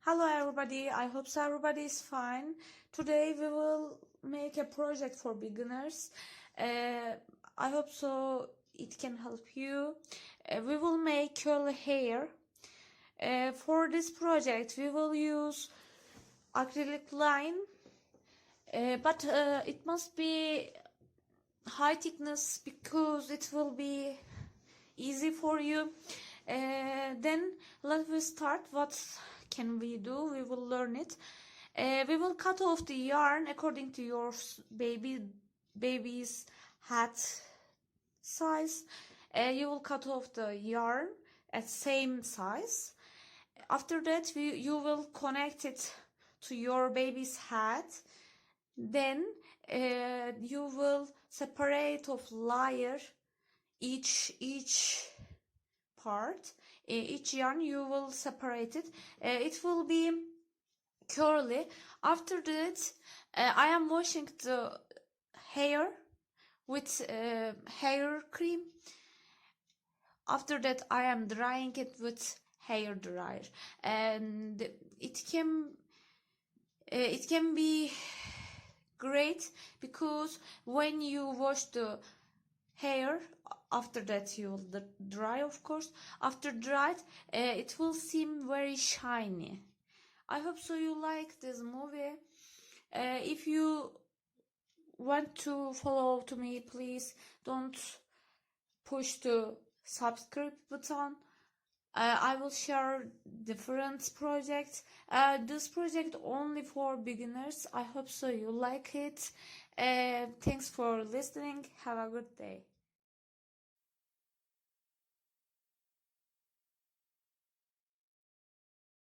Hello everybody, I hope so everybody is fine. Today we will make a project for beginners. I hope so it can help you. We will make curly hair. For this project we will use acrylic line, but it must be high thickness because it will be easy for you. Then let us start. What can we do? We will learn it. We will cut off the yarn according to your baby's head size. You will cut off the yarn at same size. After that you will connect it to your baby's head. Then you will separate of layer each part, each yarn you will separate it. It will be curly. After that I am washing the hair with hair cream. After that I am drying it with hair dryer, and it can be great because when you wash the hair, after that you will dry, of course. After dried, it will seem very shiny. I hope so you like this movie. If you want to follow to me, please don't push the subscribe button. I will share different projects. This project only for beginners. I hope so you like it. Thanks for listening. Have a good day.